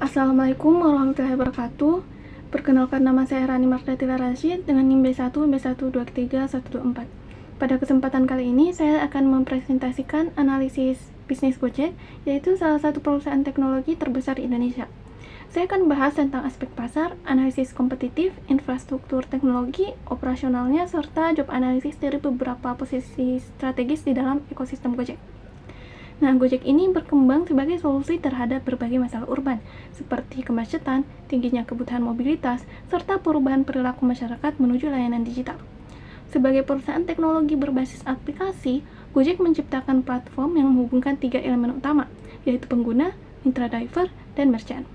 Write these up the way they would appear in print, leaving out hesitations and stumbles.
Assalamualaikum warahmatullahi wabarakatuh. Perkenalkan, nama saya Rani Mardatila Rashid dengan NIM B1 B1231124. Pada kesempatan kali ini saya akan mempresentasikan analisis bisnis Gojek, yaitu salah satu perusahaan teknologi terbesar di Indonesia. Saya akan bahas tentang aspek pasar, analisis kompetitif, infrastruktur teknologi, operasionalnya, serta job analisis dari beberapa posisi strategis di dalam ekosistem Gojek. Nah, Gojek ini berkembang sebagai solusi terhadap berbagai masalah urban, seperti kemacetan, tingginya kebutuhan mobilitas, serta perubahan perilaku masyarakat menuju layanan digital. Sebagai perusahaan teknologi berbasis aplikasi, Gojek menciptakan platform yang menghubungkan 3 elemen utama, yaitu pengguna, mitra driver, dan merchant.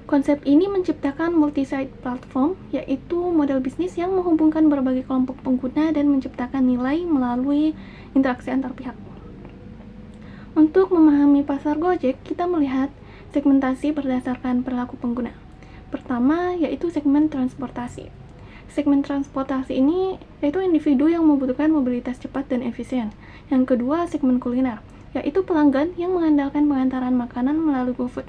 Konsep ini menciptakan multi-site platform, yaitu model bisnis yang menghubungkan berbagai kelompok pengguna dan menciptakan nilai melalui interaksi antar pihak. Untuk memahami pasar Gojek, kita melihat segmentasi berdasarkan perilaku pengguna. Pertama, yaitu segmen transportasi. Segmen transportasi ini yaitu individu yang membutuhkan mobilitas cepat dan efisien. Yang kedua, segmen kuliner, yaitu pelanggan yang mengandalkan pengantaran makanan melalui GoFood.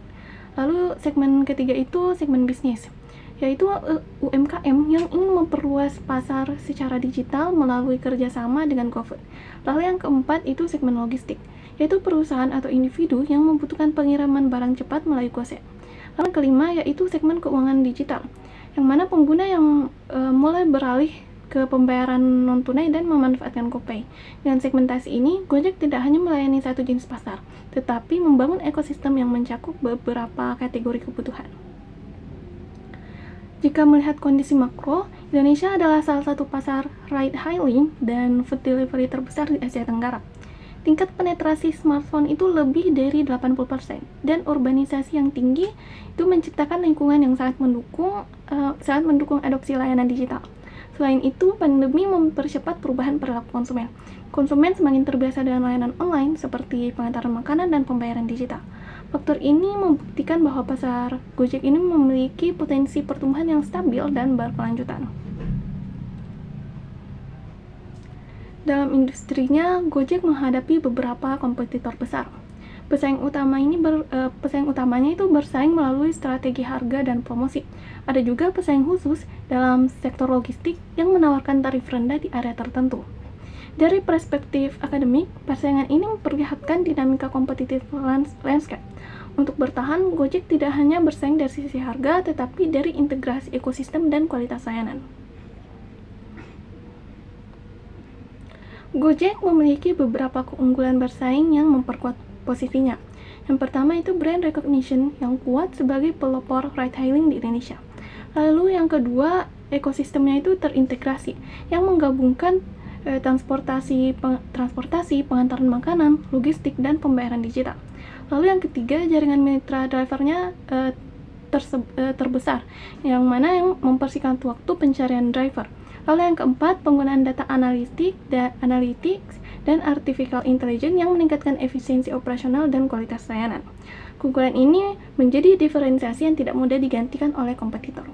Lalu segmen ketiga itu segmen bisnis, yaitu UMKM yang ingin memperluas pasar secara digital melalui kerjasama dengan GoFood. Lalu yang keempat itu segmen logistik, yaitu perusahaan atau individu yang membutuhkan pengiriman barang cepat melalui GoSend. Lalu yang kelima yaitu segmen keuangan digital, yang mana pengguna yang mulai beralih ke pembayaran non-tunai dan memanfaatkan GoPay. Dengan segmentasi ini, Gojek tidak hanya melayani satu jenis pasar, tetapi membangun ekosistem yang mencakup beberapa kategori kebutuhan. Jika melihat kondisi makro, Indonesia adalah salah satu pasar ride-hailing dan food delivery terbesar di Asia Tenggara. Tingkat penetrasi smartphone itu lebih dari 80%, dan urbanisasi yang tinggi itu menciptakan lingkungan yang sangat mendukung adopsi layanan digital. Selain itu, pandemi mempercepat perubahan perilaku konsumen. Konsumen semakin terbiasa dengan layanan online seperti pengantaran makanan dan pembayaran digital. Faktor ini membuktikan bahwa pasar Gojek ini memiliki potensi pertumbuhan yang stabil dan berkelanjutan. Dalam industrinya, Gojek menghadapi beberapa kompetitor besar. Pesaing utamanya itu bersaing melalui strategi harga dan promosi. Ada juga pesaing khusus dalam sektor logistik yang menawarkan tarif rendah di area tertentu. Dari perspektif akademik, persaingan ini memperlihatkan dinamika kompetitif landscape. Untuk bertahan, Gojek tidak hanya bersaing dari sisi harga, tetapi dari integrasi ekosistem dan kualitas layanan. Gojek memiliki beberapa keunggulan bersaing yang memperkuat posisinya. Yang pertama itu brand recognition yang kuat sebagai pelopor ride-hailing di Indonesia. Lalu yang kedua, ekosistemnya itu terintegrasi yang menggabungkan transportasi, pengantaran makanan, logistik, dan pembayaran digital. Lalu yang ketiga, jaringan mitra drivernya terbesar, yang mempersingkat waktu pencarian driver. Lalu yang keempat, penggunaan data analytics dan artificial intelligence yang meningkatkan efisiensi operasional dan kualitas layanan. Keunggulan ini menjadi diferensiasi yang tidak mudah digantikan oleh kompetitor.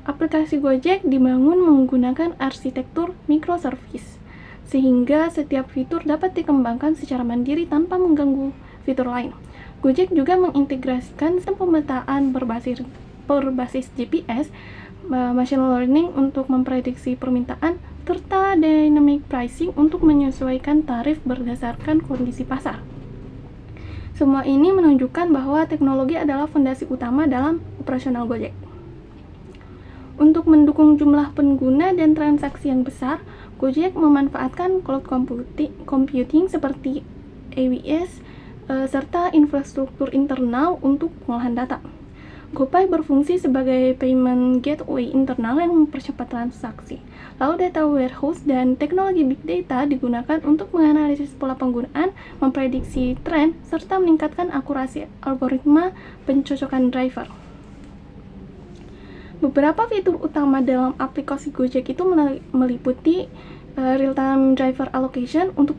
Aplikasi Gojek dibangun menggunakan arsitektur microservice, sehingga setiap fitur dapat dikembangkan secara mandiri tanpa mengganggu fitur lain. Gojek juga mengintegrasikan sistem pemetaan berbasis GPS, machine learning untuk memprediksi permintaan, serta dynamic pricing untuk menyesuaikan tarif berdasarkan kondisi pasar. Semua ini menunjukkan bahwa teknologi adalah fondasi utama dalam operasional Gojek. Untuk mendukung jumlah pengguna dan transaksi yang besar, Gojek memanfaatkan cloud computing seperti AWS serta infrastruktur internal untuk pengolahan data. GoPay berfungsi sebagai payment gateway internal yang mempercepat transaksi. Lalu data warehouse dan teknologi big data digunakan untuk menganalisis pola penggunaan, memprediksi tren, serta meningkatkan akurasi algoritma pencocokan driver. Beberapa fitur utama dalam aplikasi Gojek itu meliputi real-time driver allocation untuk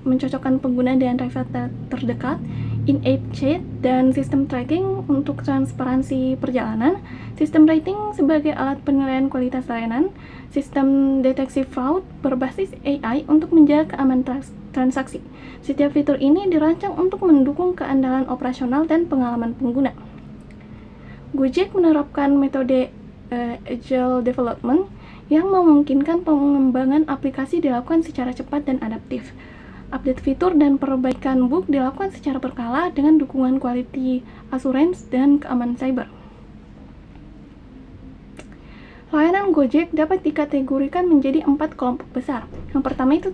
mencocokkan pengguna dengan driver terdekat, in-app chat, dan sistem tracking untuk transparansi perjalanan, sistem rating sebagai alat penilaian kualitas layanan, sistem deteksi fraud berbasis AI untuk menjaga keamanan transaksi. Setiap fitur ini dirancang untuk mendukung keandalan operasional dan pengalaman pengguna. Gojek menerapkan metode Agile Development yang memungkinkan pengembangan aplikasi dilakukan secara cepat dan adaptif. Update fitur dan perbaikan bug dilakukan secara berkala dengan dukungan quality assurance dan keamanan cyber. Layanan Gojek dapat dikategorikan menjadi 4 kelompok besar. Yang pertama itu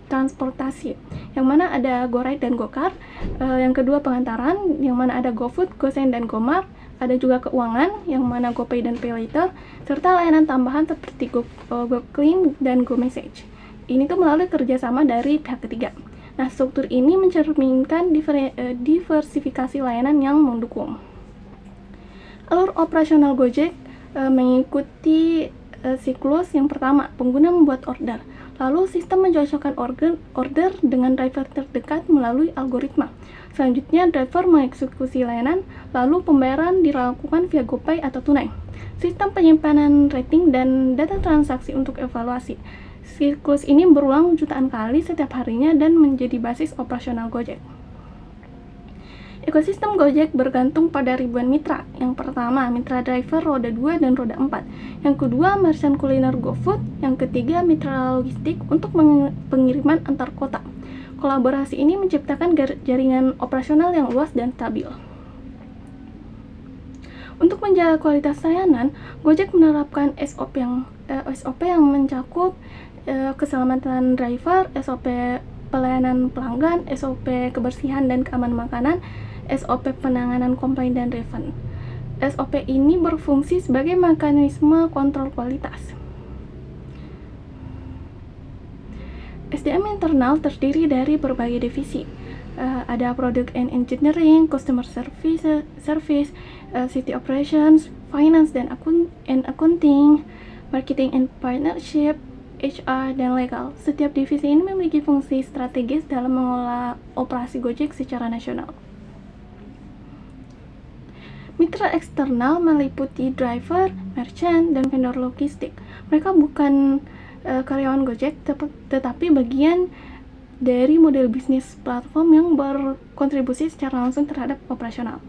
transportasi, yang mana ada GoRide dan GoCar. Yang kedua pengantaran, yang mana ada GoFood, GoSend, dan GoMart. Ada juga keuangan, yang mana GoPay dan PayLater, serta layanan tambahan seperti GoClean dan GoMessage. Ini tuh melalui kerjasama dari pihak ketiga. Nah, struktur ini mencerminkan diversifikasi layanan yang mendukung. Alur operasional Gojek mengikuti siklus yang pertama, pengguna membuat order. Lalu sistem mencocokkan order dengan driver terdekat melalui algoritma. Selanjutnya driver mengeksekusi layanan, lalu pembayaran dilakukan via GoPay atau tunai. Sistem penyimpanan rating dan data transaksi untuk evaluasi. Siklus ini berulang jutaan kali setiap harinya dan menjadi basis operasional Gojek. Ekosistem Gojek bergantung pada ribuan mitra. Yang pertama, mitra driver roda 2 dan roda 4. Yang kedua, merchant kuliner GoFood. Yang ketiga, mitra logistik untuk pengiriman antar kota. Kolaborasi ini menciptakan jaringan operasional yang luas dan stabil. Untuk menjaga kualitas layanan, Gojek menerapkan SOP yang mencakup keselamatan driver, SOP pelayanan pelanggan, SOP kebersihan dan keamanan makanan, SOP penanganan komplain dan refund. SOP ini berfungsi sebagai mekanisme kontrol kualitas. SDM internal terdiri dari berbagai divisi. Ada Product and Engineering, Customer Service, City Operations, Finance dan Accounting, Marketing and Partnership, HR, dan Legal. Setiap divisi ini memiliki fungsi strategis dalam mengelola operasi Gojek secara nasional. Mitra eksternal meliputi driver, merchant, dan vendor logistik. Mereka bukan karyawan Gojek, tetapi bagian dari model bisnis platform yang berkontribusi secara langsung terhadap operasional.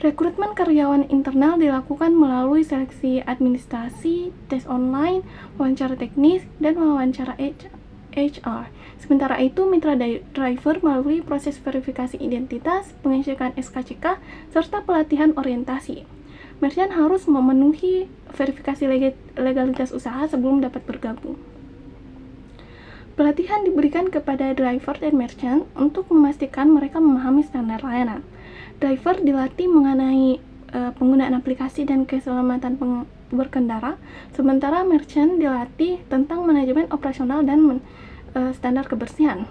Rekrutmen karyawan internal dilakukan melalui seleksi administrasi, tes online, wawancara teknis, dan wawancara HR. Sementara itu, mitra driver melalui proses verifikasi identitas, pengecekan SKCK, serta pelatihan orientasi. Merchant harus memenuhi verifikasi legalitas usaha sebelum dapat bergabung. Pelatihan diberikan kepada driver dan merchant untuk memastikan mereka memahami standar layanan. Driver dilatih mengenai penggunaan aplikasi dan keselamatan berkendara, sementara merchant dilatih tentang manajemen operasional dan standar kebersihan.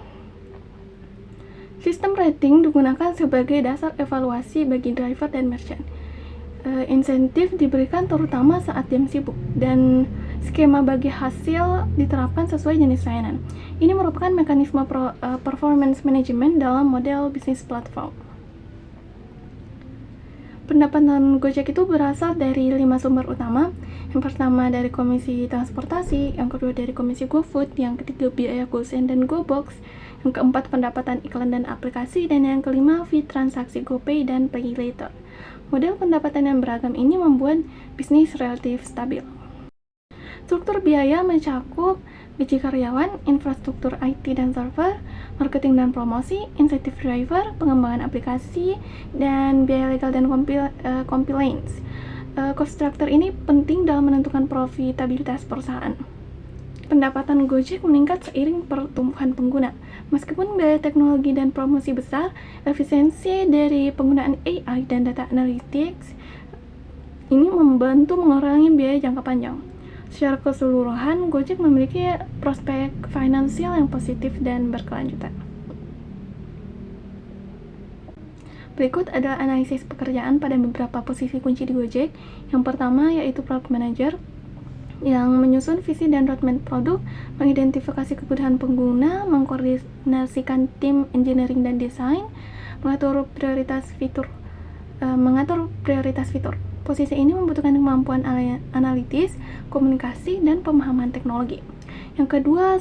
Sistem rating digunakan sebagai dasar evaluasi bagi driver dan merchant. Insentif diberikan terutama saat jam sibuk, dan skema bagi hasil diterapkan sesuai jenis layanan. Ini merupakan mekanisme performance management dalam model bisnis platform. Pendapatan Gojek itu berasal dari 5 sumber utama. Yang pertama dari komisi transportasi, yang kedua dari komisi GoFood, yang ketiga biaya GoSend dan GoBox, yang keempat pendapatan iklan dan aplikasi, dan yang kelima fee transaksi GoPay dan PayLater. Model pendapatan yang beragam ini membuat bisnis relatif stabil. Struktur biaya mencakup gaji karyawan, infrastruktur IT dan server, marketing dan promosi, insentif driver, pengembangan aplikasi, dan biaya legal dan compliance. Cost structure ini penting dalam menentukan profitabilitas perusahaan. Pendapatan Gojek meningkat seiring pertumbuhan pengguna. Meskipun biaya teknologi dan promosi besar, efisiensi dari penggunaan AI dan data analytics ini membantu mengurangi biaya jangka panjang. Secara keseluruhan, Gojek memiliki prospek finansial yang positif dan berkelanjutan. Berikut adalah analisis pekerjaan pada beberapa posisi kunci di Gojek. Yang pertama yaitu Product Manager, yang menyusun visi dan roadmap produk, mengidentifikasi kebutuhan pengguna, mengkoordinasikan tim engineering dan desain, mengatur prioritas fitur. Posisi ini membutuhkan kemampuan analitis, komunikasi, dan pemahaman teknologi. Yang kedua,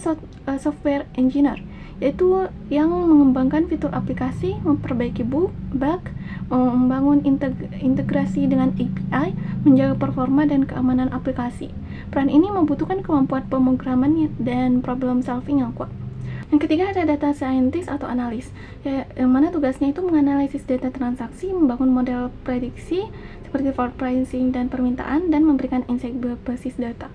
software engineer, yaitu yang mengembangkan fitur aplikasi, memperbaiki bug, membangun integrasi dengan API, menjaga performa dan keamanan aplikasi. Peran ini membutuhkan kemampuan pemrograman dan problem solving yang kuat. Yang ketiga ada data scientist atau analis, yang mana tugasnya itu menganalisis data transaksi, membangun model prediksi seperti for pricing dan permintaan, dan memberikan insight berbasis data.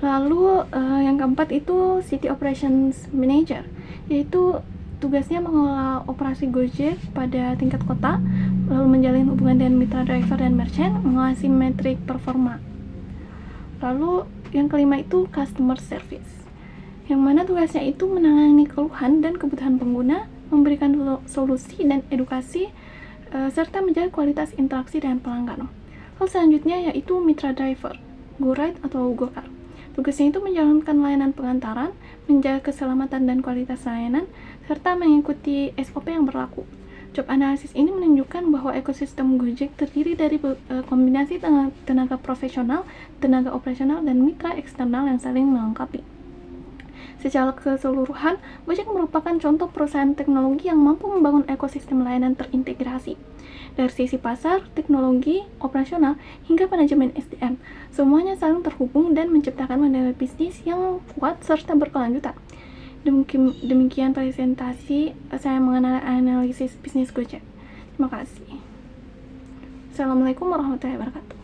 Lalu yang keempat itu City Operations Manager, yaitu tugasnya mengelola operasi Gojek pada tingkat kota, lalu menjalin hubungan dengan mitra driver dan merchant, mengawasi metrik performa. Lalu yang kelima itu Customer Service, yang mana tugasnya itu menangani keluhan dan kebutuhan pengguna, memberikan solusi dan edukasi, serta menjaga kualitas interaksi dengan pelanggan. Lalu selanjutnya yaitu mitra driver, GoRide atau GoCar. Tugasnya itu menjalankan layanan pengantaran, menjaga keselamatan dan kualitas layanan, serta mengikuti SOP yang berlaku. Job analisis ini menunjukkan bahwa ekosistem Gojek terdiri dari kombinasi tenaga profesional, tenaga operasional, dan mitra eksternal yang saling melengkapi. Secara keseluruhan, Gojek merupakan contoh perusahaan teknologi yang mampu membangun ekosistem layanan terintegrasi. Dari sisi pasar, teknologi, operasional, hingga manajemen SDM, semuanya saling terhubung dan menciptakan model bisnis yang kuat serta berkelanjutan. Demikian presentasi saya mengenai analisis bisnis Gojek. Terima kasih. Assalamualaikum warahmatullahi wabarakatuh.